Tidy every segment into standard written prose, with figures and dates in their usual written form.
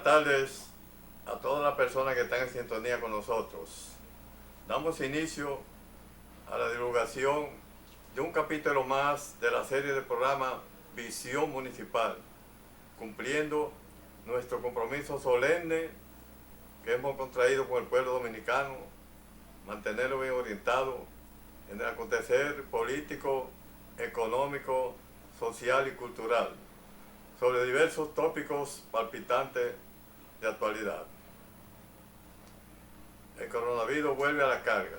tardes a todas las personas que están en sintonía con nosotros. Damos inicio a la divulgación de un capítulo más de la serie de programa Visión Municipal, cumpliendo nuestro compromiso solemne que hemos contraído con el pueblo dominicano, mantenerlo bien orientado en el acontecer político, económico, social y cultural, sobre diversos tópicos palpitantes de actualidad. El coronavirus vuelve a la carga.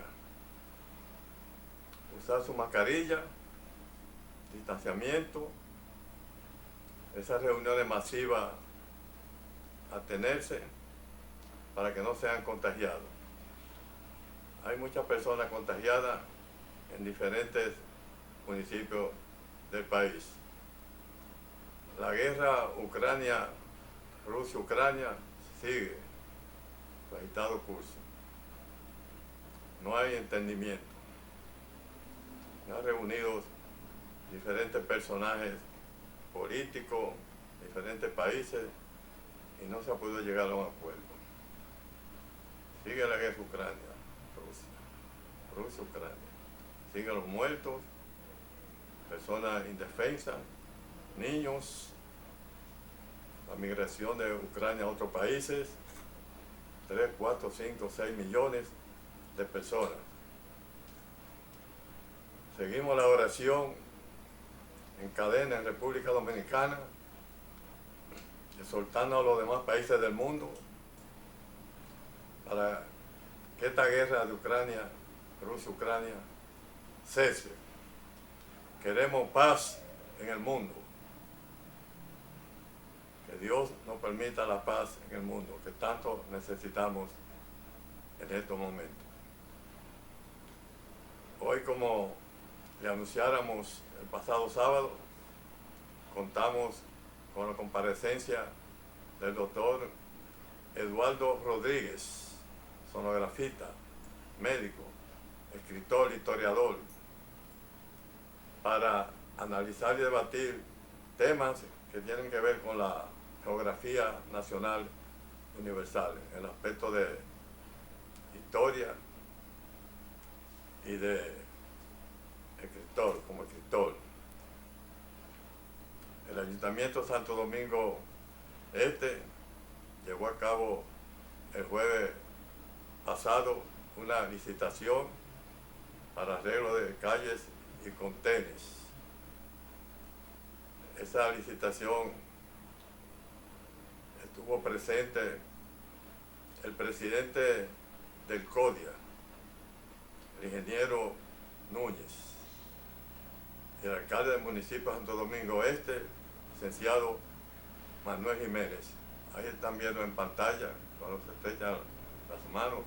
Usar su mascarilla, distanciamiento, esas reuniones masivas, abstenerse para que no sean contagiados. Hay muchas personas contagiadas en diferentes municipios del país. La guerra Rusia-Ucrania sigue su agitado curso. No hay entendimiento. Se han reunido diferentes personajes políticos, diferentes países, y no se ha podido llegar a un acuerdo. Sigue la guerra Rusia-Ucrania. Siguen los muertos, personas indefensas, niños, la migración de Ucrania a otros países, 3, 4, 5, 6 millones de personas. Seguimos la oración en cadena en República Dominicana, exhortando a los demás países del mundo para que esta guerra de Ucrania, Rusia-Ucrania, cese. Queremos paz en el mundo. Que Dios nos permita la paz en el mundo, que tanto necesitamos en estos momentos. Hoy, como le anunciáramos el pasado sábado, contamos con la comparecencia del doctor Eduardo Rodríguez, sonografista, médico, escritor, historiador, para analizar y debatir temas que tienen que ver con la geografía nacional universal, en el aspecto de historia y de escritor, como escritor. El Ayuntamiento de Santo Domingo Este llevó a cabo el jueves pasado una licitación para arreglo de calles y contenes. Esa licitación estuvo presente el presidente del CODIA, el ingeniero Núñez, y el alcalde del municipio de Santo Domingo Este, licenciado Manuel Jiménez. Ahí están viendo en pantalla, cuando se estrechan las manos,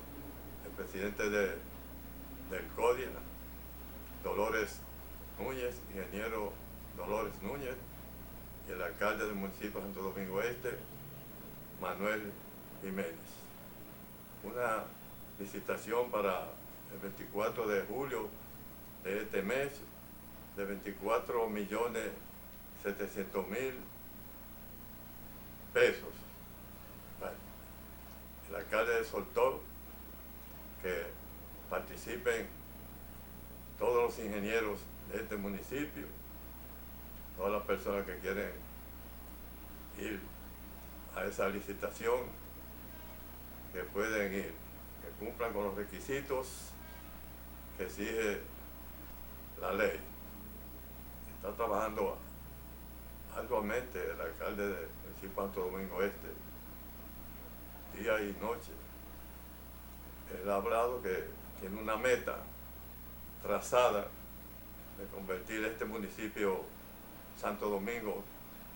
el presidente del CODIA, Dolores Núñez, ingeniero Dolores Núñez, y el alcalde del municipio de Santo Domingo Este, Manuel Jiménez. Una licitación para el 24 de julio de este mes de 24.700.000 pesos. Bueno, el alcalde soltó que participen todos los ingenieros de este municipio, todas las personas que quieren ir a esa licitación, que pueden ir, que cumplan con los requisitos que exige la ley. Está trabajando arduamente el alcalde del municipio de Santo Domingo Este, día y noche. Él ha hablado que tiene una meta trazada de convertir este municipio Santo Domingo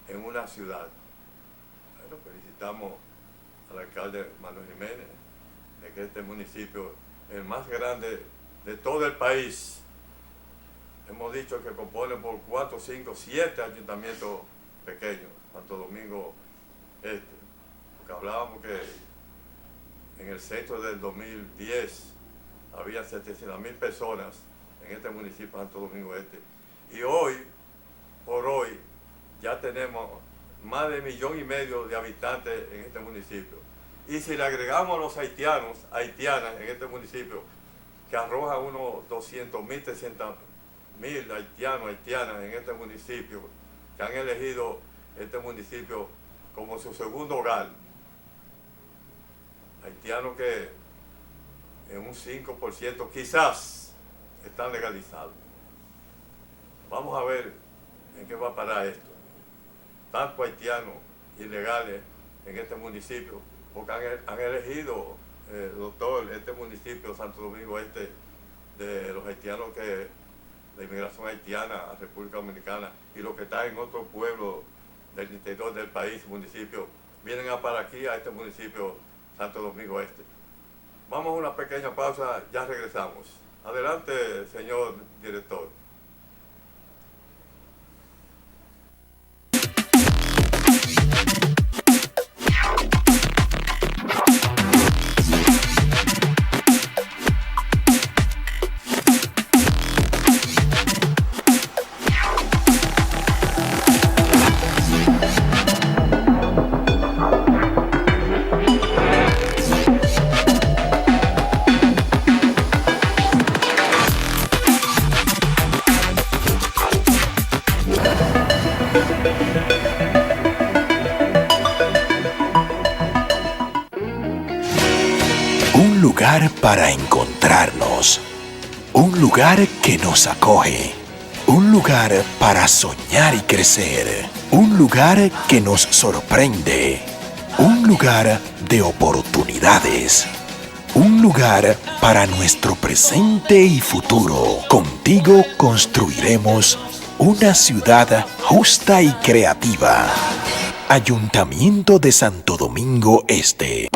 en una ciudad. Bueno, felicitamos al alcalde Manuel Jiménez de que este municipio es el más grande de todo el país. Hemos dicho que compone por 4, 5, 7 ayuntamientos pequeños, Santo Domingo Este, porque hablábamos que en el censo del 2010 había 700.000 personas en este municipio de Santo Domingo Este, y hoy, por hoy, ya tenemos más de 1,5 millones de habitantes en este municipio. Y si le agregamos a los haitianas en este municipio, que arroja unos 200,000, 300,000 haitianas en este municipio, que han elegido este municipio como su segundo hogar. Haitianos que en un 5% quizás están legalizados. Vamos a ver en qué va a parar esto. Tantos haitianos ilegales en este municipio, porque han elegido, doctor, este municipio, Santo Domingo Este, de los haitianos que la inmigración haitiana a República Dominicana y los que están en otros pueblos del interior del país, municipio, vienen a parar aquí a este municipio Santo Domingo Este. Vamos a una pequeña pausa, ya regresamos. Adelante, señor director. Un lugar para encontrarnos, un lugar que nos acoge, un lugar para soñar y crecer, un lugar que nos sorprende, un lugar de oportunidades, un lugar para nuestro presente y futuro. Contigo construiremos una ciudad justa y creativa. Ayuntamiento de Santo Domingo Este.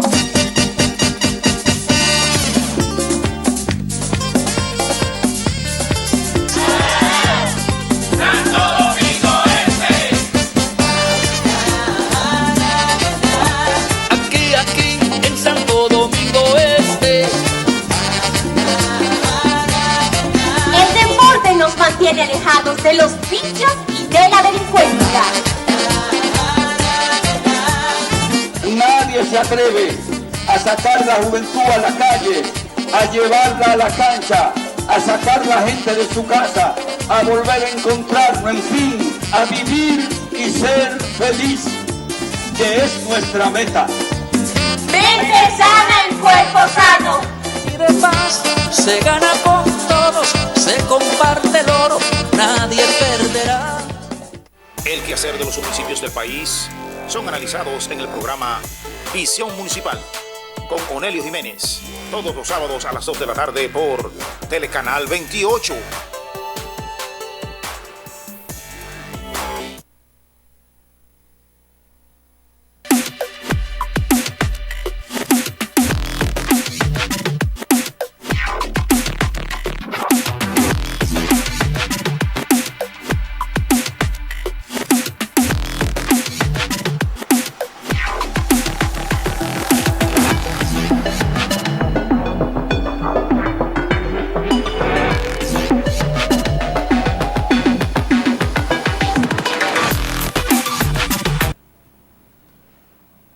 Mantiene alejados de los vicios y de la delincuencia. Nadie se atreve a sacar la juventud a la calle, a llevarla a la cancha, a sacar la gente de su casa, a volver a encontrarnos, en fin, a vivir y ser feliz, que es nuestra meta. Mente sana en cuerpo sano. Y de paz se gana con todos, se comparte el oro, nadie perderá. El quehacer de los municipios del país son analizados en el programa Visión Municipal con Onelio Jiménez, todos los sábados a las 2 de la tarde por Telecanal 28.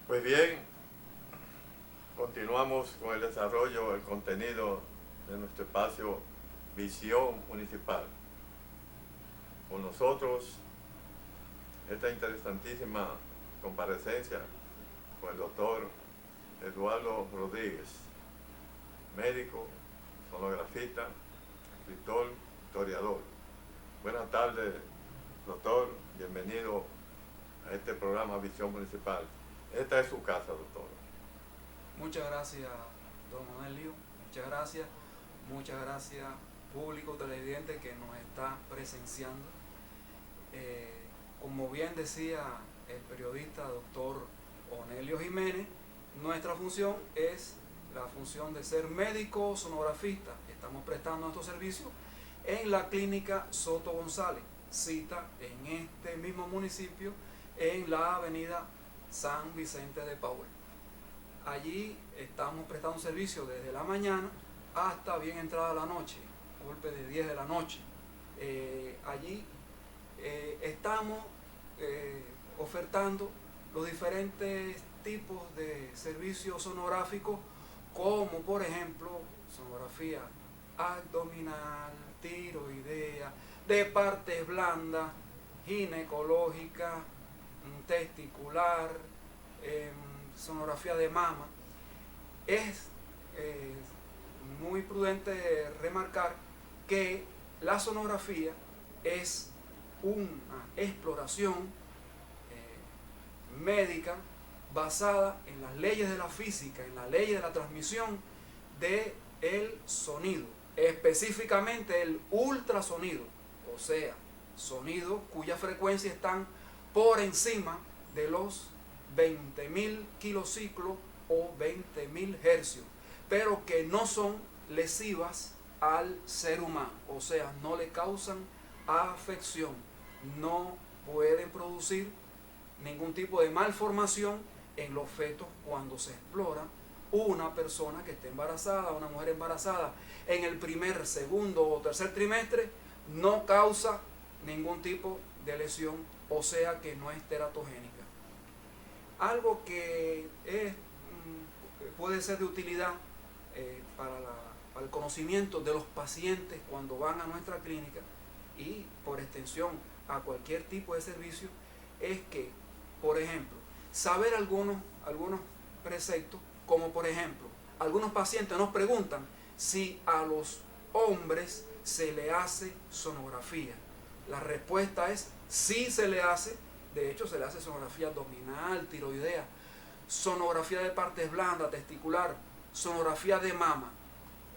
Pues bien, continuamos con el desarrollo, el contenido de nuestro espacio Visión Municipal. Con nosotros, esta interesantísima comparecencia con el doctor Eduardo Rodríguez, médico, sonografista, escritor, historiador. Buenas tardes, doctor, bienvenido a este programa Visión Municipal. Esta es su casa, doctor. Muchas gracias, don Onelio. Muchas gracias, público televidente que nos está presenciando. Como bien decía el periodista doctor Onelio Jiménez, nuestra función es la función de ser médico sonografista. Estamos prestando nuestro servicio en la clínica Soto González, cita en este mismo municipio, en la avenida San Vicente de Paúl. Allí estamos prestando servicio desde la mañana hasta bien entrada la noche, golpe de 10 de la noche. Allí estamos ofertando los diferentes tipos de servicios sonográficos, como por ejemplo sonografía abdominal, tiroidea, de partes blandas, ginecológica, testicular, sonografía de mama. Es muy prudente remarcar que la sonografía es una exploración médica basada en las leyes de la física, en las leyes de la transmisión del sonido, específicamente el ultrasonido, o sea, sonido cuyas frecuencias están por encima de los 20.000 kilociclos o 20.000 hercios, pero que no son lesivas al ser humano, o sea, no le causan afección, no pueden producir ningún tipo de malformación en los fetos cuando se explora una persona que esté embarazada, una mujer embarazada en el primer, segundo o tercer trimestre, no causa ningún tipo de lesión, o sea que no es teratogénica. Algo que puede ser de utilidad para el conocimiento de los pacientes cuando van a nuestra clínica y por extensión a cualquier tipo de servicio es que, por ejemplo, saber algunos preceptos, como por ejemplo, algunos pacientes nos preguntan si a los hombres se le hace sonografía. La respuesta es sí se le hace. De hecho, se le hace sonografía abdominal, tiroidea, sonografía de partes blandas, testicular, sonografía de mama.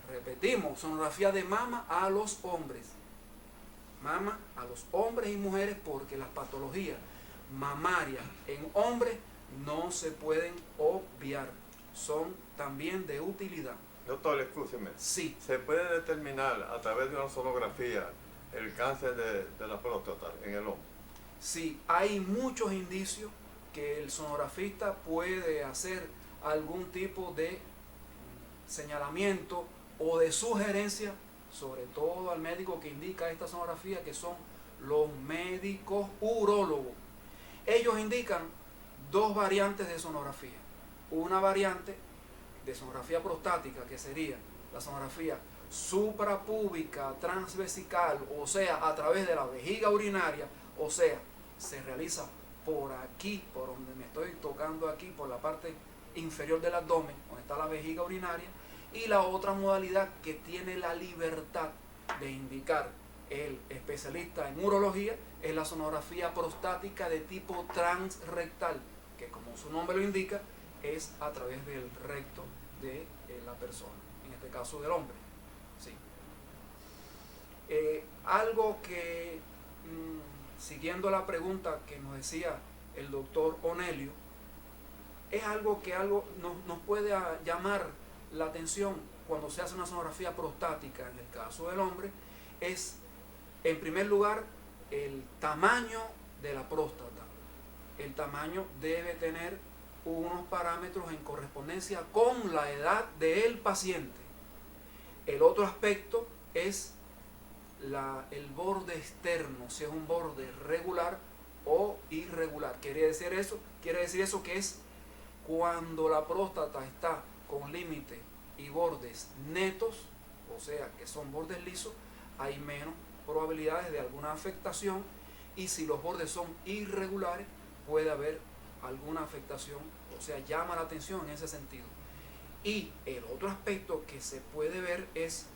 Repetimos, sonografía de mama a los hombres. Mama a los hombres y mujeres, porque las patologías mamarias en hombres no se pueden obviar. Son también de utilidad. Doctor, escúcheme. Sí. ¿Se puede determinar a través de una sonografía el cáncer de la próstata en el hombre? Sí, hay muchos indicios que el sonografista puede hacer algún tipo de señalamiento o de sugerencia, sobre todo al médico que indica esta sonografía, que son los médicos urólogos. Ellos indican dos variantes de sonografía. Una variante de sonografía prostática, que sería la sonografía suprapúbica transvesical, o sea, a través de la vejiga urinaria, o sea, se realiza por aquí, por donde me estoy tocando aquí, por la parte inferior del abdomen, donde está la vejiga urinaria. Y la otra modalidad que tiene la libertad de indicar el especialista en urología es la sonografía prostática de tipo transrectal, que como su nombre lo indica, es a través del recto de la persona, en este caso del hombre. Sí. Algo que, siguiendo la pregunta que nos decía el doctor Onelio, es algo que nos puede llamar la atención cuando se hace una sonografía prostática en el caso del hombre, es en primer lugar el tamaño de la próstata. El tamaño debe tener unos parámetros en correspondencia con la edad del paciente. El otro aspecto es el borde externo, si es un borde regular o irregular. Quiere decir eso que es cuando la próstata está con límite y bordes netos, o sea que son bordes lisos, hay menos probabilidades de alguna afectación, y si los bordes son irregulares puede haber alguna afectación, o sea, llama la atención en ese sentido. Y el otro aspecto que se puede ver es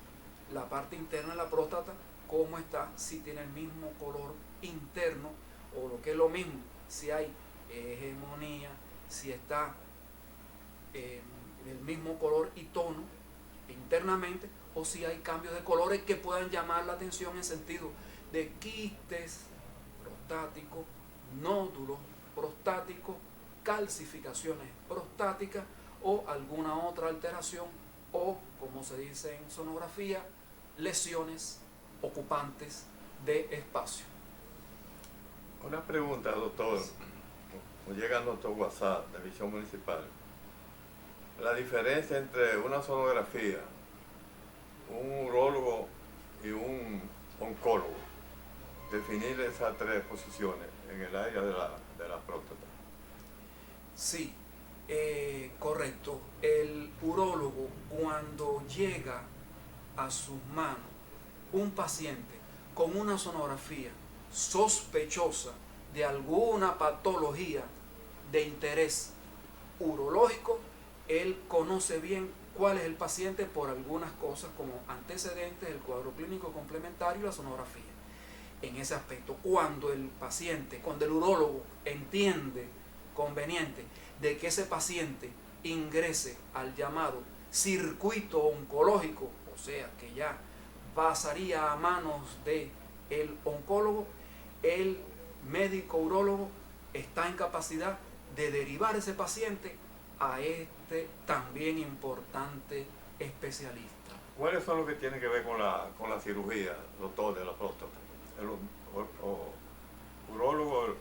la parte interna de la próstata, cómo está, si tiene el mismo color interno, o lo que es lo mismo, si hay hegemonía, si está del mismo color y tono internamente, o si hay cambios de colores que puedan llamar la atención en sentido de quistes prostáticos, nódulos prostáticos, calcificaciones prostáticas o alguna otra alteración, o como se dice en sonografía, lesiones ocupantes de espacio. Una pregunta, doctor. Nos llega a nuestro WhatsApp de Visión Municipal. La diferencia entre una sonografía, un urólogo y un oncólogo. definir esas tres posiciones en el área de la próstata. Sí, correcto. El urólogo, cuando llega a sus manos un paciente con una sonografía sospechosa de alguna patología de interés urológico, él conoce bien cuál es el paciente por algunas cosas como antecedentes, el cuadro clínico complementario y la sonografía. En ese aspecto, cuando el urólogo entiende conveniente de que ese paciente ingrese al llamado circuito oncológico, o sea que ya pasaría a manos del oncólogo, el médico urólogo está en capacidad de derivar ese paciente a este también importante especialista. ¿Cuáles son los que tienen que ver con la cirugía, doctor, de la próstata? ¿El urólogo?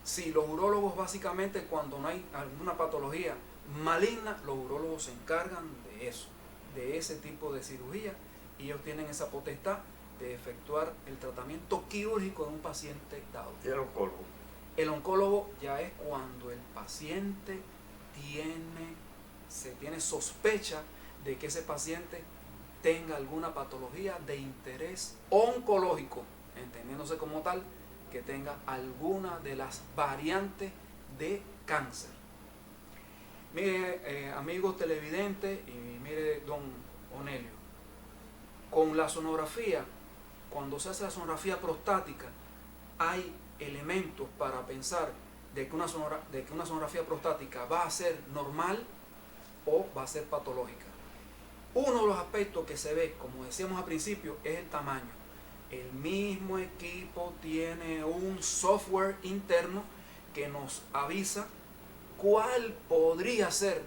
Sí, los urólogos básicamente cuando no hay alguna patología maligna, los urólogos se encargan de eso, de ese tipo de cirugía, y ellos tienen esa potestad de efectuar el tratamiento quirúrgico de un paciente dado. ¿Y el oncólogo? El oncólogo ya es cuando el paciente se tiene sospecha de que ese paciente tenga alguna patología de interés oncológico, entendiéndose como tal que tenga alguna de las variantes de cáncer. Mire, amigos televidentes, y mire, don Onelio, con la sonografía, cuando se hace la sonografía prostática, hay elementos para pensar de que una sonografía prostática va a ser normal o va a ser patológica. Uno de los aspectos que se ve, como decíamos al principio, es el tamaño. El mismo equipo tiene un software interno que nos avisa cuál podría ser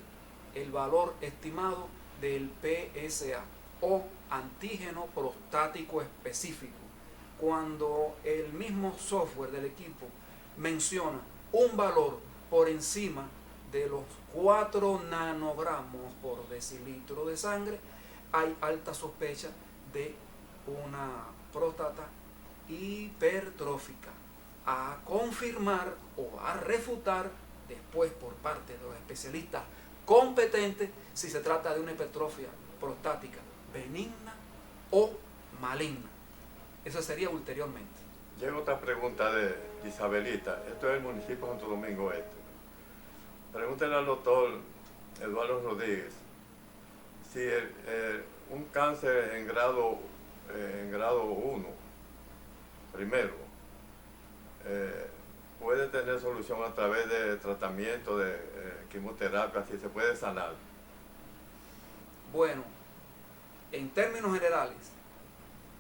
el valor estimado del PSA o antígeno prostático específico. Cuando el mismo software del equipo menciona un valor por encima de los 4 nanogramos por decilitro de sangre, hay alta sospecha de una próstata hipertrófica. A confirmar o a refutar después por parte de los especialistas competentes si se trata de una hipertrofia prostática benigna o maligna. Eso sería ulteriormente. Llega otra pregunta de Isabelita. Esto es el municipio de Santo Domingo Este. Pregúntale al doctor Eduardo Rodríguez si un cáncer en grado 1, primero, puede tener solución a través de tratamiento de quimioterapia, si se puede sanar. Bueno, en términos generales,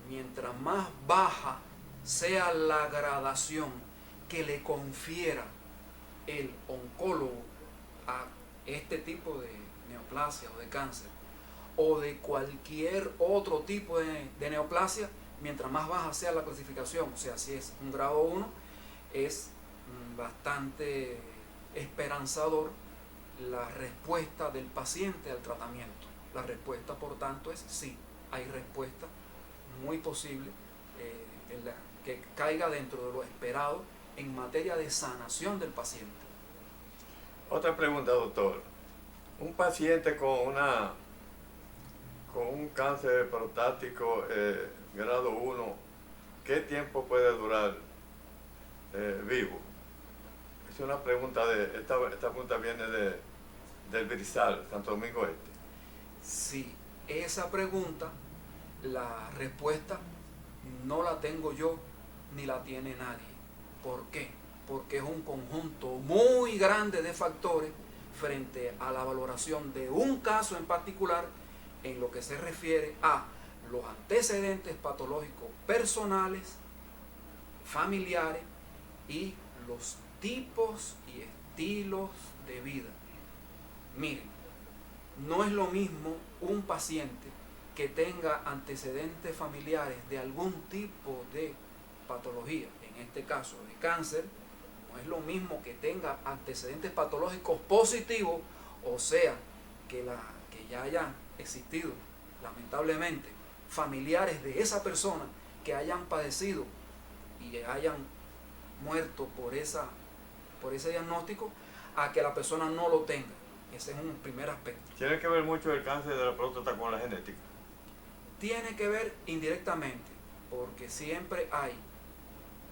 mientras más baja sea la gradación que le confiera el oncólogo a este tipo de neoplasia o de cáncer o de cualquier otro tipo de neoplasia, mientras más baja sea la clasificación, o sea, si es un grado 1, es bastante esperanzador la respuesta del paciente al tratamiento. La respuesta, por tanto, es sí, hay respuesta muy posible que caiga dentro de lo esperado en materia de sanación del paciente. Otra pregunta, doctor. Un paciente con un cáncer prostático grado 1, ¿qué tiempo puede durar vivo? Es una pregunta esta pregunta viene del Brizal, Santo Domingo Este. Sí, esa pregunta, la respuesta no la tengo yo ni la tiene nadie. ¿Por qué? Porque es un conjunto muy grande de factores frente a la valoración de un caso en particular en lo que se refiere a los antecedentes patológicos personales, familiares y los tipos y estilos de vida. Miren, no es lo mismo un paciente que tenga antecedentes familiares de algún tipo de patología, en este caso de cáncer, no es lo mismo que tenga antecedentes patológicos positivos, o sea, que ya hayan existido, lamentablemente, familiares de esa persona que hayan padecido y hayan muerto por ese diagnóstico, a que la persona no lo tenga. Ese es un primer aspecto. ¿Tiene que ver mucho el cáncer de la próstata con la genética? Tiene que ver indirectamente, porque siempre hay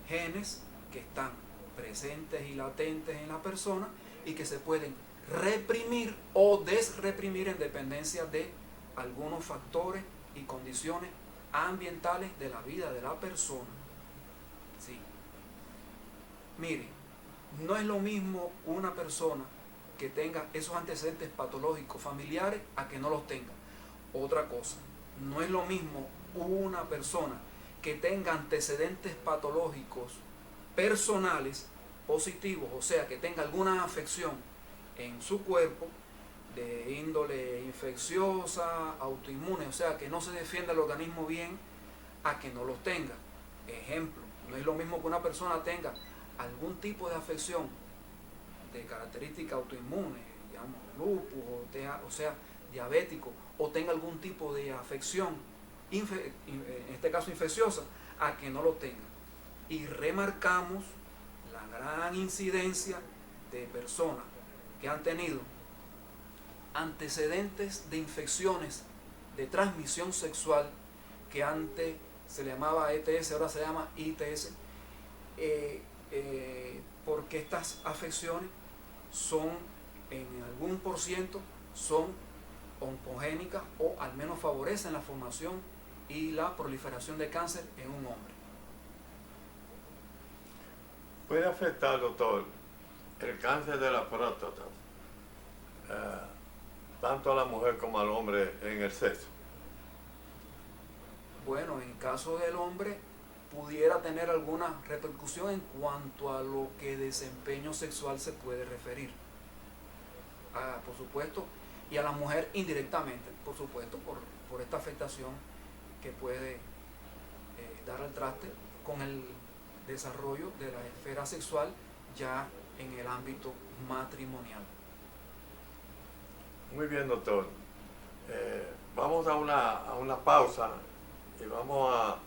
genes que están presentes y latentes en la persona y que se pueden reprimir o desreprimir en dependencia de algunos factores y condiciones ambientales de la vida de la persona. Sí. Mire, no es lo mismo una persona que tenga esos antecedentes patológicos familiares a que no los tenga. Otra cosa, no es lo mismo una persona que tenga antecedentes patológicos personales positivos, o sea, que tenga alguna afección en su cuerpo de índole infecciosa, autoinmune, o sea, que no se defienda el organismo bien, a que no los tenga. Ejemplo, no es lo mismo que una persona tenga algún tipo de afección de característica autoinmune, digamos lupus, o sea, diabético, o tenga algún tipo de afección, en este caso infecciosa, a que no lo tenga. Y remarcamos la gran incidencia de personas que han tenido antecedentes de infecciones de transmisión sexual, que antes se le llamaba ETS, ahora se llama ITS, porque estas afecciones son, en algún % son oncogénicas, o al menos favorecen la formación y la proliferación de cáncer en un hombre. ¿Puede afectar, doctor, el cáncer de la próstata tanto a la mujer como al hombre en el sexo? Bueno, en caso del hombre pudiera tener alguna repercusión en cuanto a lo que desempeño sexual se puede referir. Por supuesto, y a la mujer indirectamente, por supuesto, por esta afectación que puede dar al traste con el desarrollo de la esfera sexual ya en el ámbito matrimonial. Muy bien, doctor. Vamos a una pausa y vamos a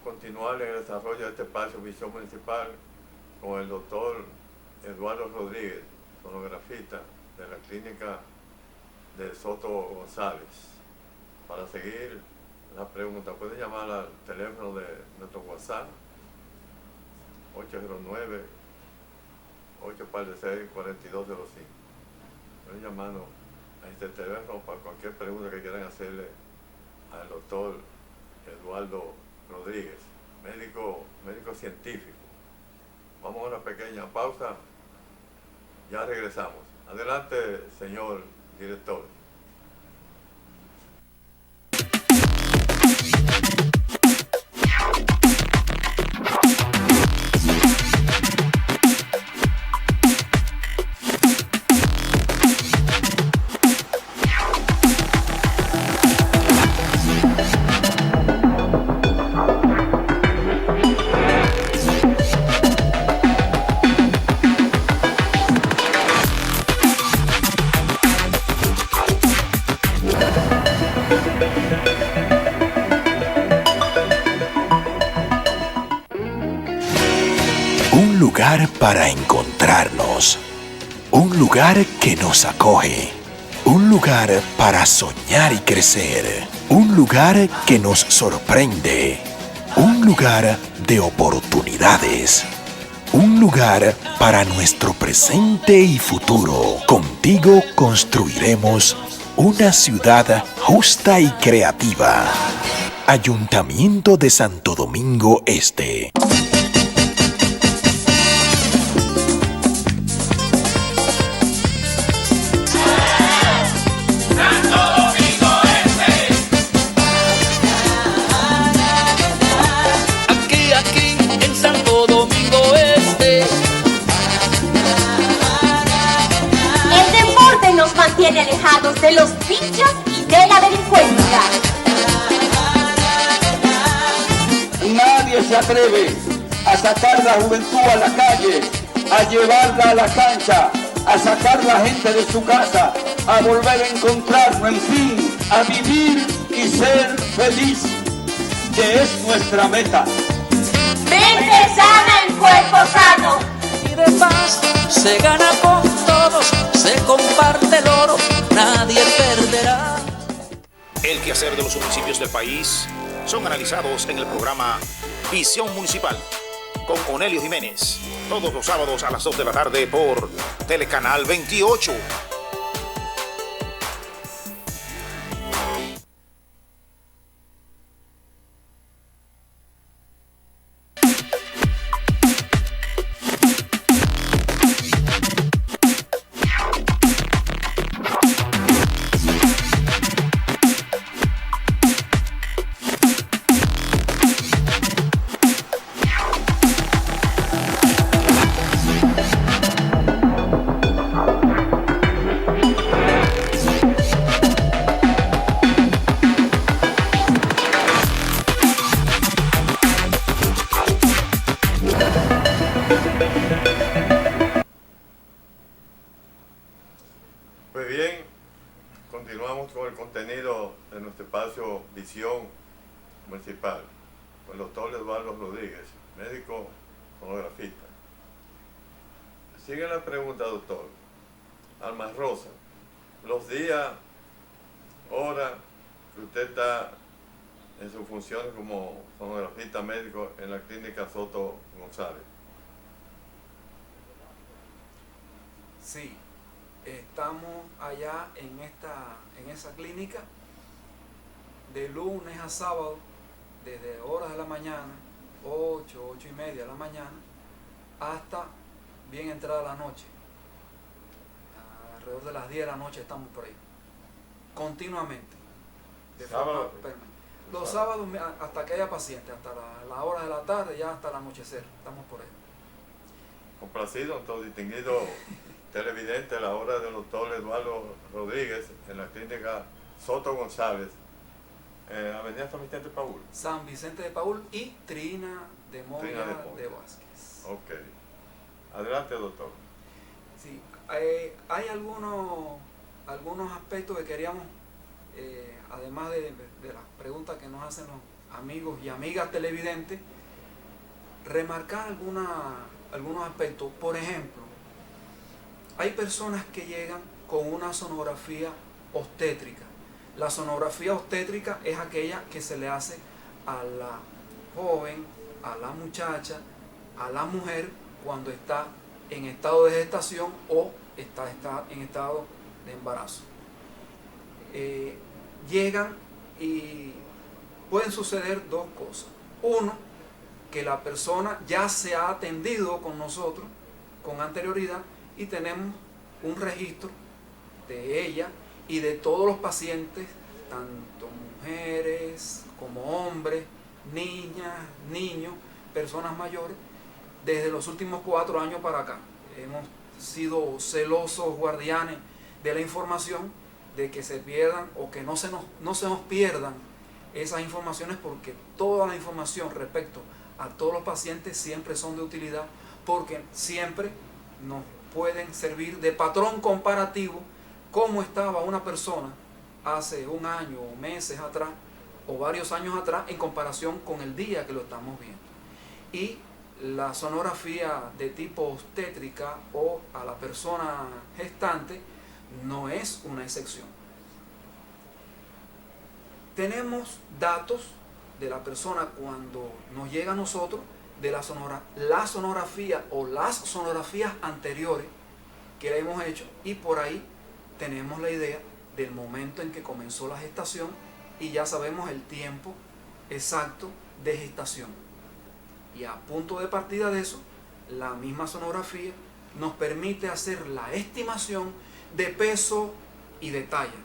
continuar en el desarrollo de este espacio Visión Municipal con el doctor Eduardo Rodríguez, sonografista de la clínica de Soto González. Para seguir la pregunta, pueden llamar al teléfono de nuestro WhatsApp 809-846-4205. Pueden llamarnos a este teléfono para cualquier pregunta que quieran hacerle al doctor Eduardo Rodríguez, médico científico. Vamos a una pequeña pausa, ya regresamos. Adelante, señor director. Un lugar para encontrarnos, un lugar que nos acoge, un lugar para soñar y crecer, un lugar que nos sorprende, un lugar de oportunidades, un lugar para nuestro presente y futuro. Contigo construiremos una ciudad justa y creativa. Ayuntamiento de Santo Domingo Este. Mantiene alejados de los bichos y de la delincuencia. Nadie se atreve a sacar la juventud a la calle, a llevarla a la cancha, a sacar la gente de su casa, a volver a encontrarnos, en fin, a vivir y ser feliz, que es nuestra meta. ¡Vente, se gana con todos, se comparte el oro, nadie perderá. El quehacer de los municipios del país son analizados en el programa Visión Municipal con Onelio Jiménez, todos los sábados a las 2 de la tarde por Telecanal 28. Pues bien, continuamos con el contenido de nuestro espacio Visión Municipal con el doctor Eduardo Rodríguez, médico sonografista. Sigue la pregunta, doctor. Alma Rosa, los días, horas que usted está en sus funciones como sonografista médico en la clínica Soto González. Sí, estamos allá en esa clínica de lunes a sábado, desde horas de la mañana, 8:30 de la mañana, hasta bien entrada la noche. Alrededor de las 10 de la noche estamos por ahí, continuamente, de forma permanente. Los sábados hasta que haya pacientes, hasta la hora de la tarde, ya hasta el anochecer, estamos por ahí. Complacido, entonces, distinguido televidente, a la hora del doctor Eduardo Rodríguez en la clínica Soto González, Avenida San Vicente de Paúl. San Vicente de Paúl y Trina de Moya de Vázquez. Ok. Adelante, doctor. Sí, hay algunos aspectos que queríamos, además de las preguntas que nos hacen los amigos y amigas televidentes, remarcar algunos aspectos. Por ejemplo, hay personas que llegan con una sonografía obstétrica. La sonografía obstétrica es aquella que se le hace a la joven, a la muchacha, a la mujer cuando está en estado de gestación o está en estado de embarazo. Llegan y pueden suceder dos cosas. Uno, que la persona ya se ha atendido con nosotros con anterioridad y tenemos un registro de ella y de todos los pacientes, tanto mujeres como hombres, niñas, niños, personas mayores, desde los últimos 4 años para acá. Hemos sido celosos guardianes de la información, de que se pierdan o que no se nos pierdan esas informaciones, porque toda la información respecto a todos los pacientes siempre son de utilidad, porque siempre nos pueden servir de patrón comparativo cómo estaba una persona hace un año o meses atrás o varios años atrás en comparación con el día que lo estamos viendo. Y la sonografía de tipo obstétrica o a la persona gestante no es una excepción. Tenemos datos de la persona cuando nos llega a nosotros de la sonografía o las sonografías anteriores que le hemos hecho, y por ahí tenemos la idea del momento en que comenzó la gestación y ya sabemos el tiempo exacto de gestación. Y a punto de partida de eso, la misma sonografía nos permite hacer la estimación de peso y de talla.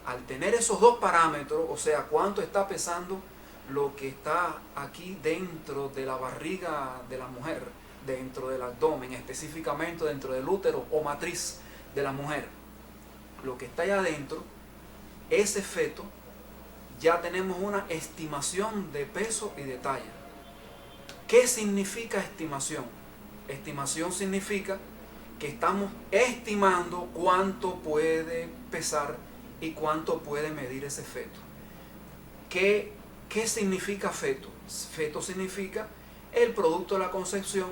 Al tener esos dos parámetros, o sea, cuánto está pesando lo que está aquí dentro de la barriga de la mujer, dentro del abdomen, específicamente dentro del útero o matriz de la mujer, lo que está allá adentro, ese feto, ya tenemos una estimación de peso y de talla. ¿Qué significa estimación? Estimación significa que estamos estimando cuánto puede pesar y cuánto puede medir ese feto. ¿Qué significa feto? Feto significa el producto de la concepción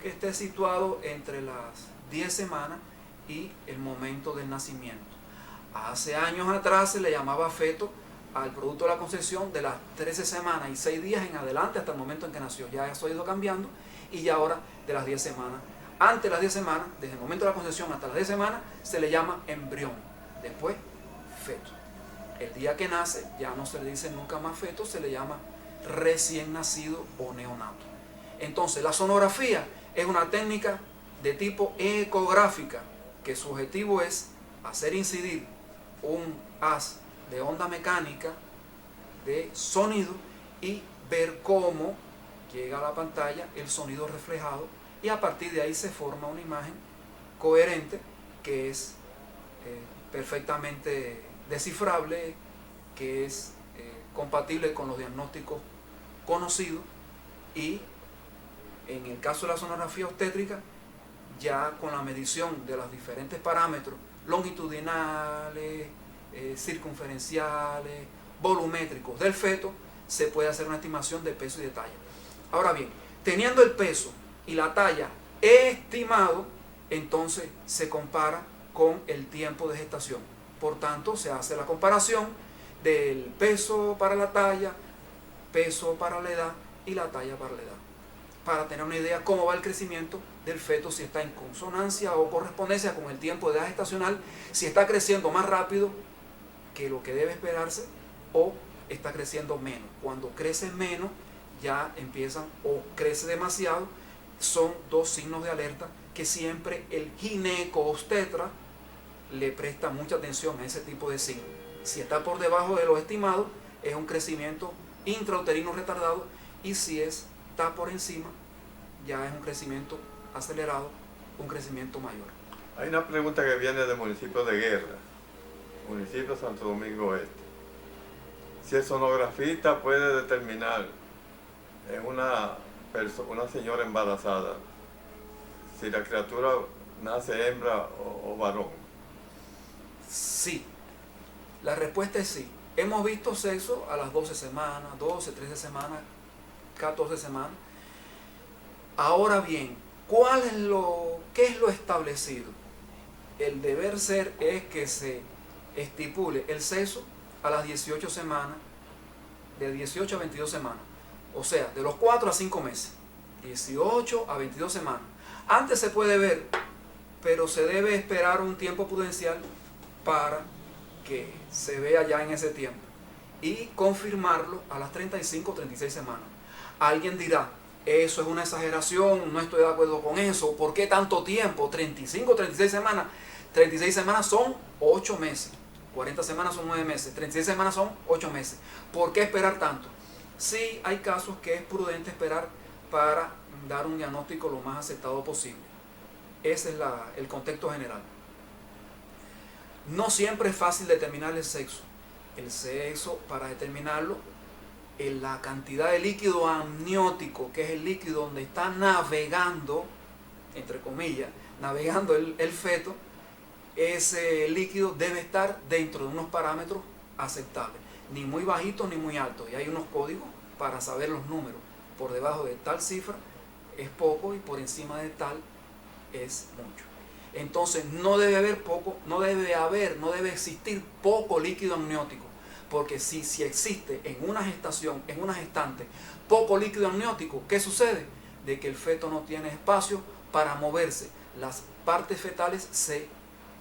que esté situado entre las 10 semanas y el momento del nacimiento. Hace años atrás se le llamaba feto al producto de la concepción de las 13 semanas y 6 días en adelante hasta el momento en que nació. Ya eso ha ido cambiando y ya ahora de las 10 semanas. Antes de las 10 semanas, desde el momento de la concepción hasta las 10 semanas, se le llama embrión. Después, feto. El día que nace ya no se le dice nunca más feto, se le llama recién nacido o neonato. Entonces, la sonografía es una técnica de tipo ecográfica que su objetivo es hacer incidir un haz de onda mecánica de sonido y ver cómo llega a la pantalla el sonido reflejado, y a partir de ahí se forma una imagen coherente que es perfectamente descifrable, que es compatible con los diagnósticos conocidos, y en el caso de la sonografía obstétrica, ya con la medición de los diferentes parámetros longitudinales, circunferenciales, volumétricos del feto, se puede hacer una estimación de peso y de talla. Ahora bien, teniendo el peso y la talla estimado, entonces se compara con el tiempo de gestación. Por tanto, se hace la comparación del peso para la talla, peso para la edad y la talla para la edad, para tener una idea cómo va el crecimiento del feto, si está en consonancia o correspondencia con el tiempo de edad gestacional, si está creciendo más rápido que lo que debe esperarse o está creciendo menos. Cuando crece menos, ya empiezan, o crece demasiado, son dos signos de alerta que siempre el gineco-obstetra le presta mucha atención a ese tipo de signos. Si está por debajo de lo estimado, es un crecimiento intrauterino retardado, y si está por encima, ya es un crecimiento acelerado, un crecimiento mayor. Hay una pregunta que viene del municipio de Guerra, municipio de Santo Domingo Este. Si el sonografista puede determinar en una señora embarazada si la criatura nace hembra o varón. Sí, la respuesta es sí. Hemos visto sexo a las 12 semanas, 12, 13 semanas, 14 semanas. Ahora bien, ¿qué es lo establecido? El deber ser es que se estipule el sexo a las 18 semanas, de 18 a 22 semanas. O sea, de los 4 a 5 meses, 18 a 22 semanas. Antes se puede ver, pero se debe esperar un tiempo prudencial para que se vea ya en ese tiempo y confirmarlo a las 35 o 36 semanas. Alguien dirá, eso es una exageración, no estoy de acuerdo con eso, ¿por qué tanto tiempo? 35 o 36 semanas. 36 semanas son 8 meses, 40 semanas son 9 meses, 36 semanas son 8 meses. ¿Por qué esperar tanto? Sí, hay casos que es prudente esperar para dar un diagnóstico lo más acertado posible. Ese es el contexto general. No siempre es fácil determinar el sexo. El sexo, para determinarlo, la cantidad de líquido amniótico, que es el líquido donde está navegando, entre comillas, navegando el feto, ese líquido debe estar dentro de unos parámetros aceptables, ni muy bajitos ni muy altos, y hay unos códigos para saber los números. Por debajo de tal cifra es poco y por encima de tal es mucho. Entonces no debe existir poco líquido amniótico, porque si existe en una gestación, en una gestante, poco líquido amniótico, ¿qué sucede? De que el feto no tiene espacio para moverse. Las partes fetales se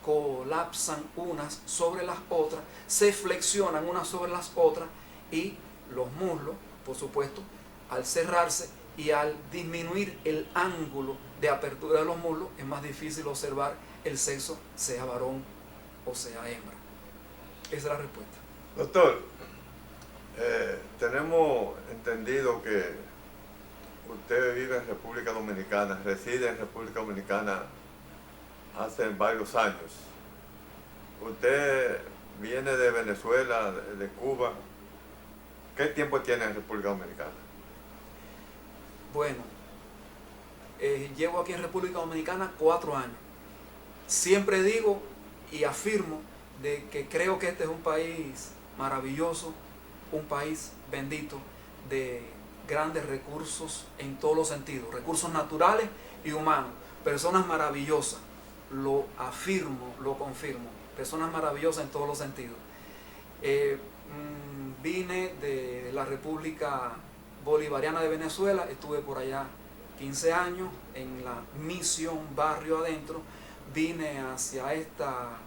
colapsan unas sobre las otras, se flexionan unas sobre las otras, y los muslos, por supuesto, al cerrarse y al disminuir el ángulo de apertura de los muslos, es más difícil observar el sexo, sea varón o sea hembra. Esa es la respuesta. Doctor, tenemos entendido que usted vive en República Dominicana, reside en República Dominicana hace varios años. Usted viene de Venezuela, de Cuba. ¿Qué tiempo tiene en República Dominicana? Bueno, llevo aquí en República Dominicana 4 años. Siempre digo y afirmo de que creo que este es un país maravilloso, un país bendito, de grandes recursos en todos los sentidos, recursos naturales y humanos, personas maravillosas, lo afirmo, lo confirmo, personas maravillosas en todos los sentidos. Vine de la República Bolivariana de Venezuela, estuve por allá 15 años en la misión Barrio Adentro, vine hacia esta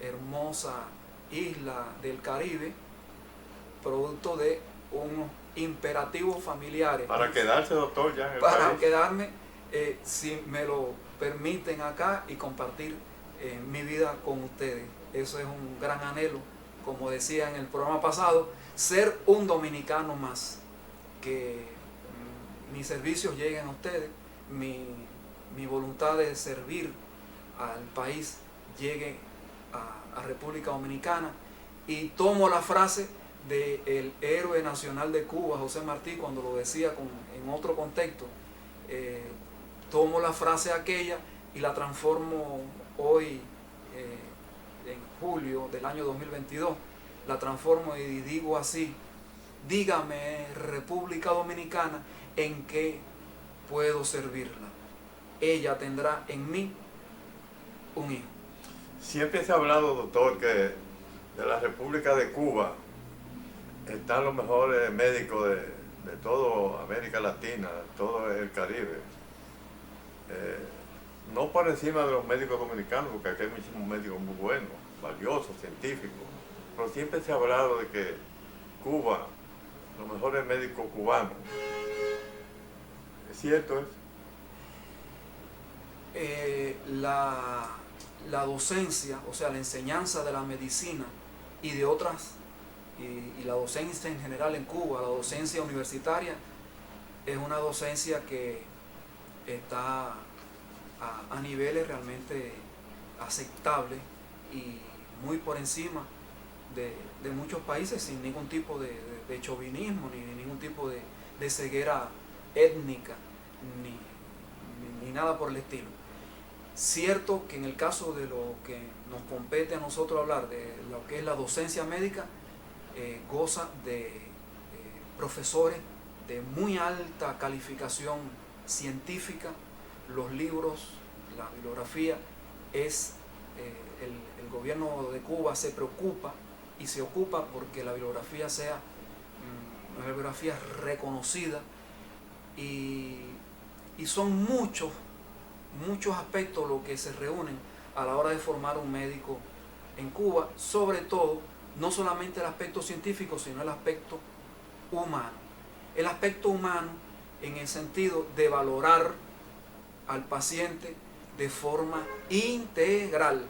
hermosa isla del Caribe, producto de unos imperativos familiares. Para quedarse, doctor, ya en el Para país. quedarme, si me lo permiten acá, y compartir mi vida con ustedes. Eso es un gran anhelo, como decía en el programa pasado, ser un dominicano más, que mis servicios lleguen a ustedes, mi voluntad de servir al país llegue a República Dominicana. Y tomo la frase del héroe nacional de Cuba, José Martí, cuando lo decía en otro contexto, tomo la frase aquella y la transformo hoy, en julio del año 2022, la transformo y digo así: dígame, República Dominicana, en qué puedo servirla. Ella tendrá en mí un hijo. Siempre se ha hablado, doctor, que de la República de Cuba están los mejores médicos de toda América Latina, de todo el Caribe. No por encima de los médicos dominicanos, porque aquí hay muchísimos médicos muy buenos, valiosos, científicos, pero siempre se ha hablado de que Cuba, los mejores médicos cubanos. ¿Es cierto eso? La docencia, o sea, la enseñanza de la medicina y de otras, y la docencia en general en Cuba, la docencia universitaria, es una docencia que está a niveles realmente aceptables y muy por encima de muchos países, sin ningún tipo de chauvinismo, ni ningún tipo de ceguera étnica, ni nada por el estilo. Cierto que en el caso de lo que nos compete a nosotros hablar, de lo que es la docencia médica, goza de profesores de muy alta calificación científica. Los libros, la bibliografía, el gobierno de Cuba se preocupa y se ocupa porque la bibliografía sea una bibliografía reconocida, y son muchos aspectos los que se reúnen a la hora de formar un médico en Cuba, sobre todo, no solamente el aspecto científico, sino el aspecto humano. El aspecto humano en el sentido de valorar al paciente de forma integral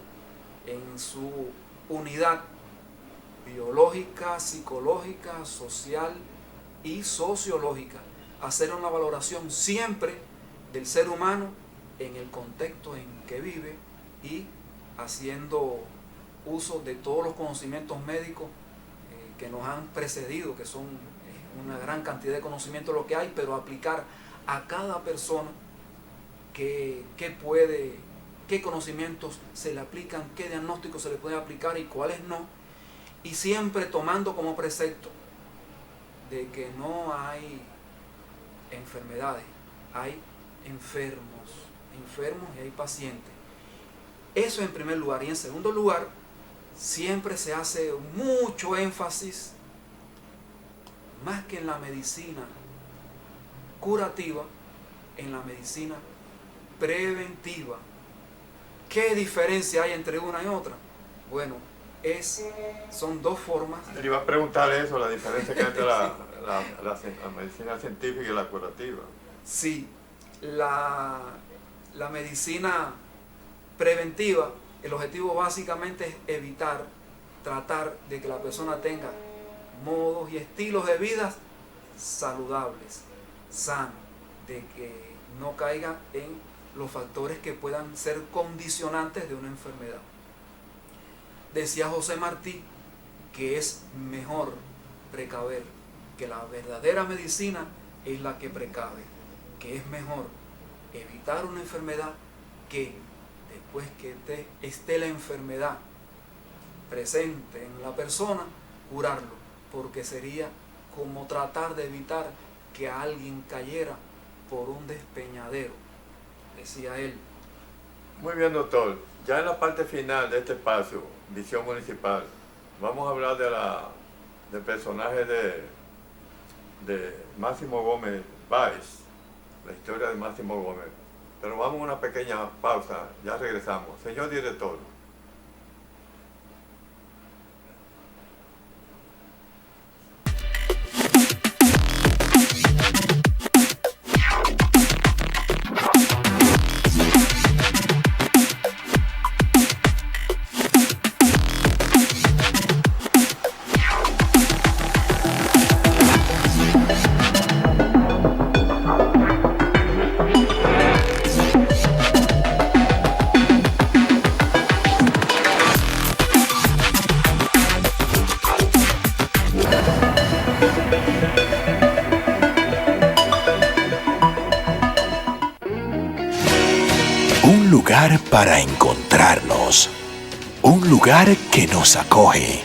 en su unidad biológica, psicológica, social y sociológica. Hacer una valoración siempre del ser humano en el contexto en que vive y haciendo uso de todos los conocimientos médicos que nos han precedido, que son una gran cantidad de conocimientos lo que hay, pero aplicar a cada persona qué conocimientos se le aplican, qué diagnósticos se le puede aplicar y cuáles no, y siempre tomando como precepto de que no hay enfermedades, hay enfermos y hay pacientes. Eso en primer lugar. Y en segundo lugar, siempre se hace mucho énfasis, más que en la medicina curativa, en la medicina preventiva. ¿Qué diferencia hay entre una y otra? Bueno, son dos formas. Le iba a preguntar eso, la diferencia que hay entre la medicina científica y la curativa. Sí, la medicina preventiva, el objetivo básicamente es evitar, tratar de que la persona tenga modos y estilos de vida saludables, sanos, de que no caiga en los factores que puedan ser condicionantes de una enfermedad. Decía José Martí que es mejor precaver, que la verdadera medicina es la que precave, que es mejor evitar una enfermedad que después que esté la enfermedad presente en la persona, curarlo, porque sería como tratar de evitar que alguien cayera por un despeñadero, decía él. Muy bien, doctor. Ya en la parte final de este espacio, Visión Municipal, vamos a hablar del personaje de Máximo Gómez Báez, la historia de Máximo Gómez. Pero vamos a una pequeña pausa, ya regresamos. Señor director. Un lugar para encontrarnos. Un lugar que nos acoge.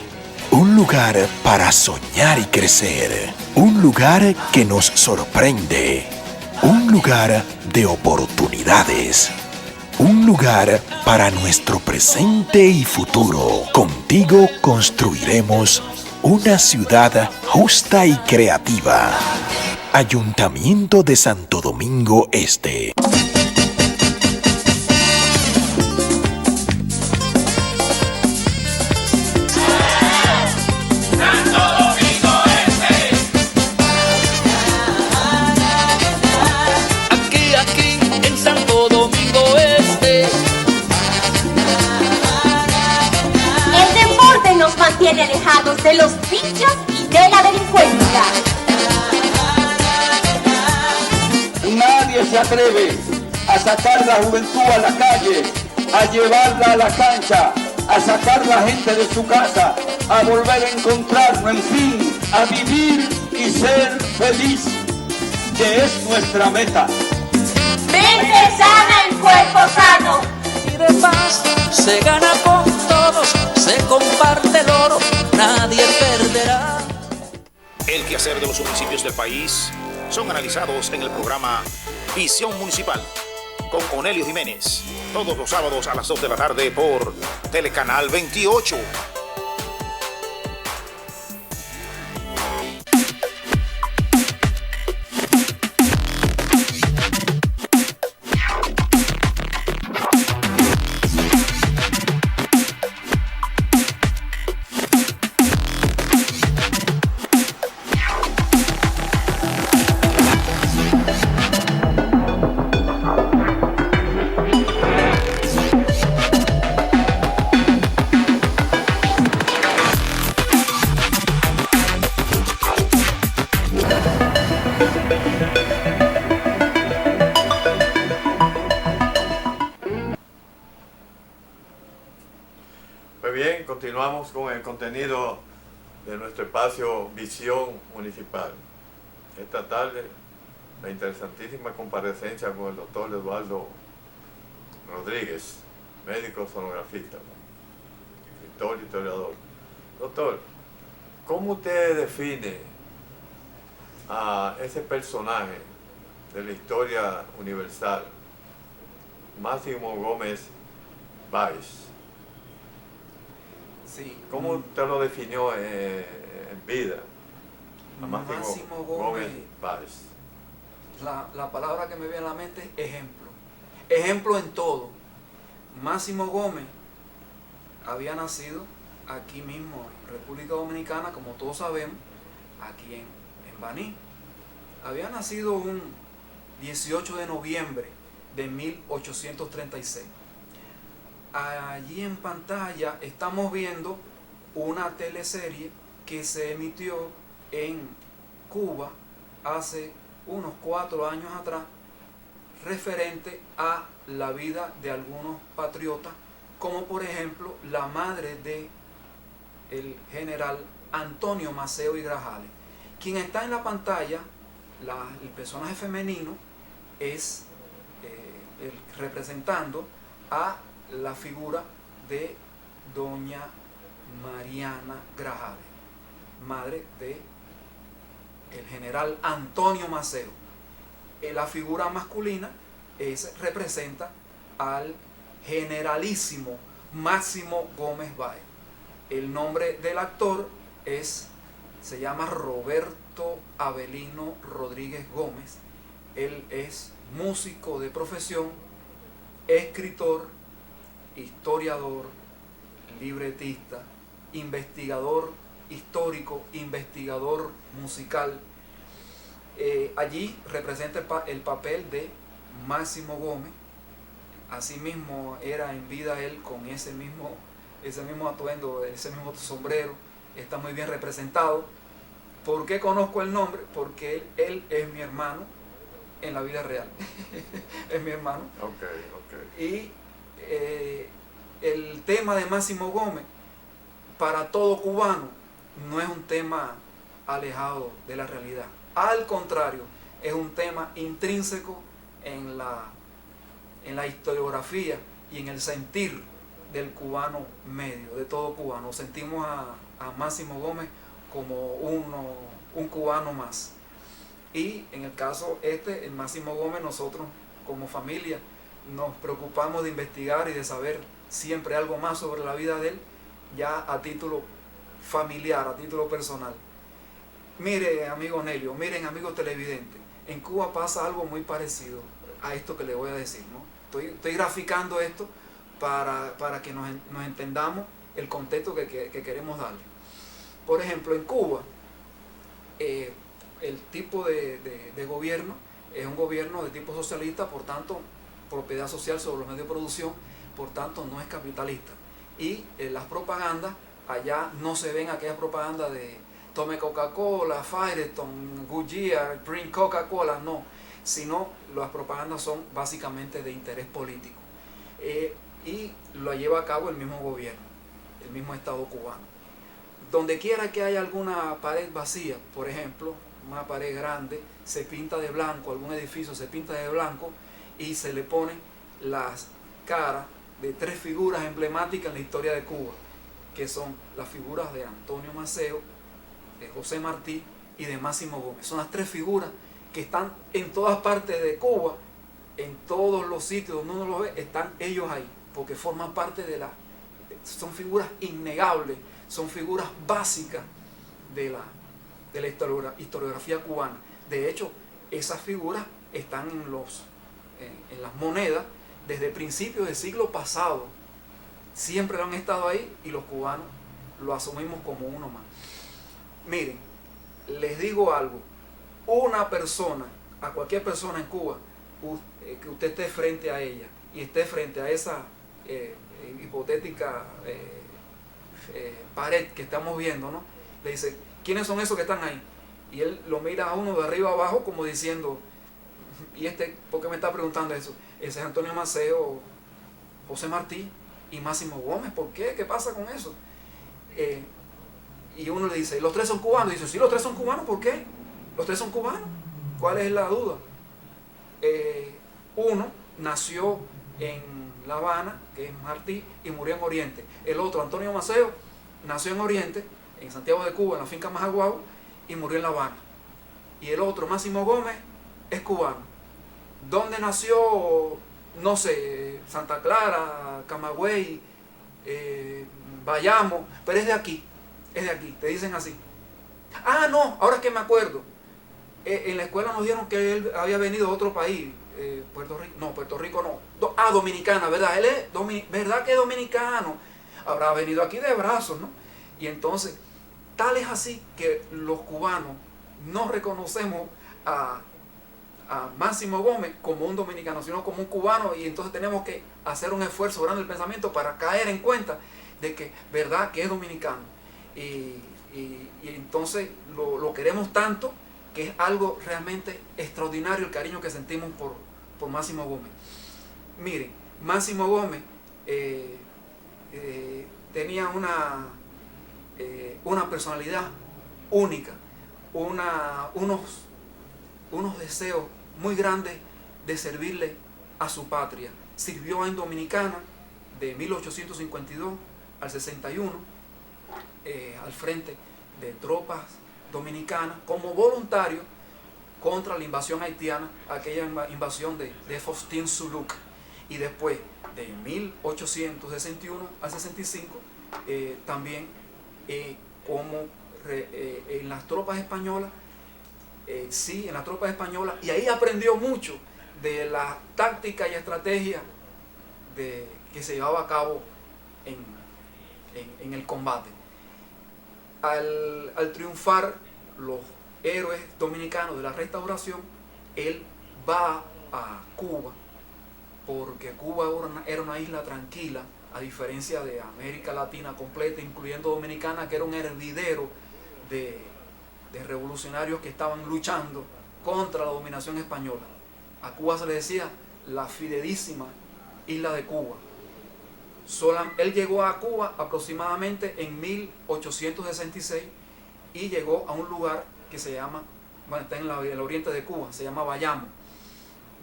Un lugar para soñar y crecer. Un lugar que nos sorprende. Un lugar de oportunidades. Un lugar para nuestro presente y futuro. Contigo construiremos una ciudad justa y creativa. Ayuntamiento de Santo Domingo Este. Mantiene alejados de los vicios y de la delincuencia. Nadie se atreve a sacar la juventud a la calle, a llevarla a la cancha, a sacar la gente de su casa, a volver a encontrarnos, en fin, a vivir y ser feliz, que es nuestra meta. Mente sana en cuerpo sano. Y de paz se gana con todos, se comparte el oro, nadie perderá. El quehacer de los municipios del país son analizados en el programa Visión Municipal con Onelio Jiménez, todos los sábados a las 2 de la tarde por Telecanal 28. Pues bien, continuamos con el contenido de nuestro espacio Visión Municipal. Esta tarde, la interesantísima comparecencia con el doctor Eduardo Rodríguez, médico sonografista, escritor y historiador. Doctor, ¿cómo usted define a ese personaje de la historia universal, Máximo Gómez Báez? Sí. ¿Cómo usted lo definió en vida? A Máximo Gómez Báez. La palabra que me viene a la mente es ejemplo. Ejemplo en todo. Máximo Gómez había nacido aquí mismo en República Dominicana, como todos sabemos, aquí en Baní. Había nacido un 18 de noviembre de 1836. Allí en pantalla estamos viendo una teleserie que se emitió en Cuba hace unos 4 años atrás, referente a la vida de algunos patriotas, como por ejemplo la madre de el general Antonio Maceo y Grajales. Quien está en la pantalla, el personaje femenino, es representando a la figura de doña Mariana Grajales, madre de el general Antonio Maceo. La figura masculina representa al generalísimo Máximo Gómez Báez. El nombre del actor se llama Roberto Avelino Rodríguez Gómez. Él es músico de profesión, escritor, historiador, libretista, investigador histórico, investigador musical. Allí representa el papel de Máximo Gómez. Asimismo era en vida él con ese mismo atuendo, ese mismo sombrero. Está muy bien representado. ¿Por qué conozco el nombre? Porque él es mi hermano en la vida real. Es mi hermano. Y el tema de Máximo Gómez, para todo cubano, no es un tema alejado de la realidad. Al contrario, es un tema intrínseco en la historiografía y en el sentir del cubano medio, de todo cubano. Sentimos a Máximo Gómez como un cubano más. Y en el caso el Máximo Gómez, nosotros como familia nos preocupamos de investigar y de saber siempre algo más sobre la vida de él, ya a título familiar, a título personal. Mire, amigo Nelio, miren, amigos televidentes, en Cuba pasa algo muy parecido a esto que le voy a decir, ¿no? Estoy graficando esto para que nos entendamos el contexto que queremos darle. Por ejemplo, en Cuba, el tipo de gobierno es un gobierno de tipo socialista, por tanto, propiedad social sobre los medios de producción, por tanto, no es capitalista. Y las propagandas, allá no se ven aquellas propagandas de tome Coca-Cola, Firestone, Goodyear, Drink Coca-Cola, no, sino las propagandas son básicamente de interés político. Y lo lleva a cabo el mismo gobierno, el mismo Estado cubano. Donde quiera que haya alguna pared vacía, por ejemplo, una pared grande, se pinta de blanco, algún edificio se pinta de blanco y se le pone las caras de 3 figuras emblemáticas en la historia de Cuba, que son las figuras de Antonio Maceo, de José Martí y de Máximo Gómez. Son las 3 figuras que están en todas partes de Cuba, en todos los sitios donde uno los ve, están ellos ahí, porque forman parte son figuras innegables, son figuras básicas de la historiografía cubana. De hecho, esas figuras están en las monedas desde principios del siglo pasado. Siempre lo han estado ahí y los cubanos lo asumimos como uno más. Miren, les digo algo. Una persona, a cualquier persona en Cuba, que usted esté frente a ella y esté frente a esa hipotética pared que estamos viendo, ¿no? Le dice, ¿quiénes son esos que están ahí? Y él lo mira a uno de arriba abajo como diciendo, ¿y por qué me está preguntando eso? Ese es Antonio Maceo, José Martí y Máximo Gómez. ¿Por qué? ¿Qué pasa con eso? Y uno le dice, ¿los 3 son cubanos? Y dice, sí, los 3 son cubanos. ¿Por qué? Los 3 son cubanos. ¿Cuál es la duda? Uno nació en La Habana, que es Martí, y murió en Oriente. El otro, Antonio Maceo, nació en Oriente, en Santiago de Cuba, en la finca Majaguao, y murió en La Habana. Y el otro, Máximo Gómez, es cubano. ¿Dónde nació? No sé, Santa Clara, Camagüey, Bayamo, pero es de aquí, te dicen así. Ah, no, ahora es que me acuerdo. En la escuela nos dijeron que él había venido de otro país, Puerto Rico no. Dominicana, ¿verdad? Él es, ¿verdad que es dominicano? Habrá venido aquí de brazos, ¿no? Y entonces, tal es así que los cubanos no reconocemos a Máximo Gómez como un dominicano, sino como un cubano, y entonces tenemos que hacer un esfuerzo grande del pensamiento para caer en cuenta de que, ¿verdad?, que es dominicano. Y entonces lo queremos tanto que es algo realmente extraordinario el cariño que sentimos por Máximo Gómez. Miren, Máximo Gómez tenía una personalidad única, unos deseos muy grandes de servirle a su patria. Sirvió en Dominicana de 1852 al 61 al frente de tropas Dominicana como voluntario contra la invasión haitiana, aquella invasión de Faustin Soulouque. Y después, de 1861 al 65, también como en las tropas españolas, en las tropas españolas, y ahí aprendió mucho de la táctica y estrategia que se llevaba a cabo en el combate. Al triunfar los héroes dominicanos de la Restauración, él va a Cuba, porque Cuba era una isla tranquila, a diferencia de América Latina completa, incluyendo Dominicana, que era un hervidero de revolucionarios que estaban luchando contra la dominación española. A Cuba se le decía la fideísima isla de Cuba. Él llegó a Cuba aproximadamente en 1866 y llegó a un lugar que se llama, bueno, está en el oriente de Cuba, se llama Bayamo.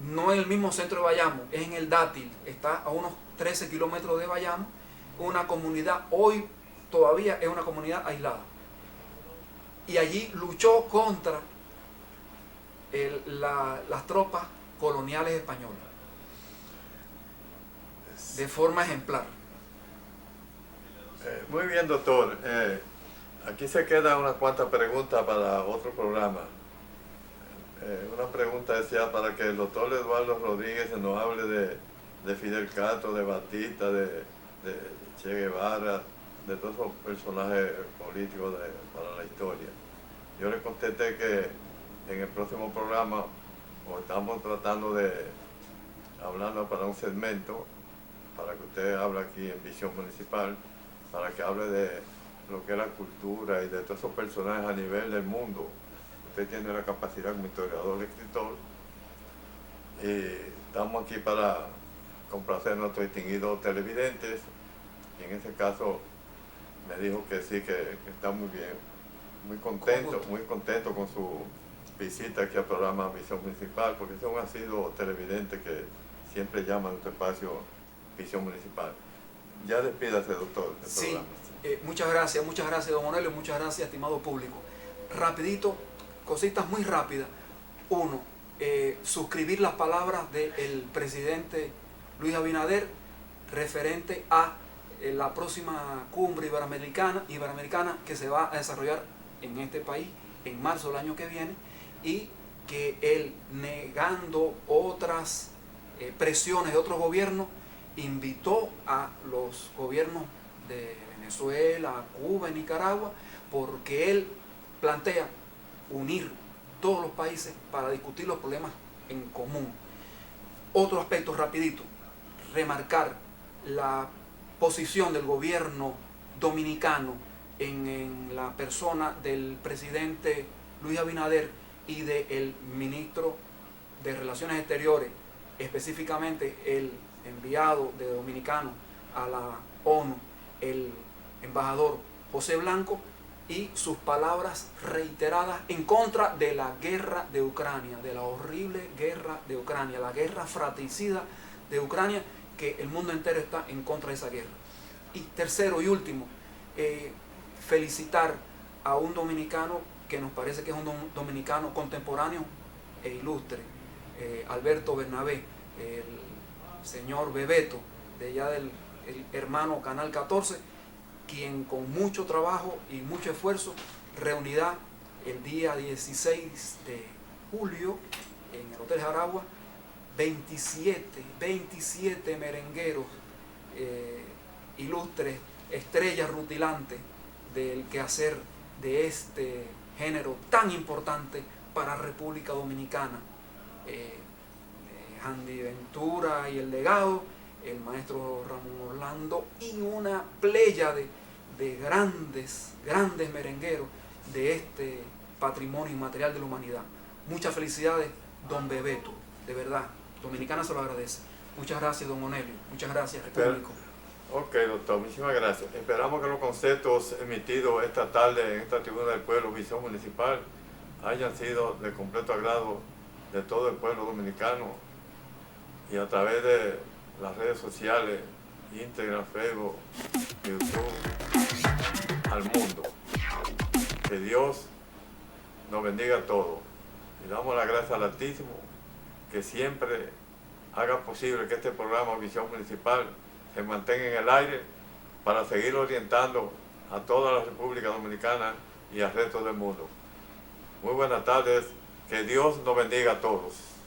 No en el mismo centro de Bayamo, es en el Dátil, está a unos 13 kilómetros de Bayamo, una comunidad, hoy todavía es una comunidad aislada. Y allí luchó contra las tropas coloniales españolas de forma ejemplar. Muy bien, doctor. Aquí se quedan unas cuantas preguntas para otro programa. Una pregunta decía para que el doctor Eduardo Rodríguez nos hable de Fidel Castro, de Batista, de Che Guevara, de todos esos personajes políticos para la historia. Yo le contesté que en el próximo programa estamos tratando de hablando para un segmento para que usted hable aquí en Visión Municipal, para que hable de lo que es la cultura y de todos esos personajes a nivel del mundo. Usted tiene la capacidad como historiador y escritor, y estamos aquí para complacer a nuestros distinguidos televidentes, y en ese caso me dijo que sí, que está muy bien, muy contento con su visita aquí al programa Visión Municipal, porque son han sido televidentes que siempre llaman a nuestro espacio Visión Municipal. Ya despídase, doctor, del programa. Muchas gracias, don Onelio, muchas gracias, estimado público. Rapidito, cositas muy rápidas. Uno, suscribir las palabras del presidente Luis Abinader referente a la próxima cumbre iberoamericana que se va a desarrollar en este país en marzo del año que viene, y que él, negando otras presiones de otros gobiernos, invitó a los gobiernos de Venezuela, Cuba y Nicaragua, porque él plantea unir todos los países para discutir los problemas en común. Otro aspecto rapidito, remarcar la posición del gobierno dominicano en la persona del presidente Luis Abinader y del ministro de Relaciones Exteriores, específicamente el enviado de dominicano a la ONU, el embajador José Blanco, y sus palabras reiteradas en contra de la guerra de Ucrania, de la horrible guerra de Ucrania, la guerra fratricida de Ucrania, que el mundo entero está en contra de esa guerra. Y tercero y último, felicitar a un dominicano que nos parece que es un dominicano contemporáneo e ilustre, Alberto Bernabé, el señor Bebeto, de allá del hermano Canal 14, quien con mucho trabajo y mucho esfuerzo reunirá el día 16 de julio en el Hotel Jaragua 27 merengueros ilustres, estrellas rutilantes del quehacer de este género tan importante para República Dominicana. Handy Ventura y el legado, el maestro Ramón Orlando y una playa de grandes merengueros de este patrimonio inmaterial de la humanidad. Muchas felicidades, don Bebeto, de verdad, Dominicana se lo agradece. Muchas gracias, don Onelio, muchas gracias, público. Ok, doctor, muchísimas gracias. Esperamos que los conceptos emitidos esta tarde en esta tribuna del pueblo, Visión Municipal, hayan sido de completo agrado de todo el pueblo dominicano, y a través de las redes sociales, Instagram, Facebook, YouTube, al mundo. Que Dios nos bendiga a todos. Y damos las gracias al Altísimo, que siempre haga posible que este programa Visión Municipal se mantenga en el aire para seguir orientando a toda la República Dominicana y al resto del mundo. Muy buenas tardes, que Dios nos bendiga a todos.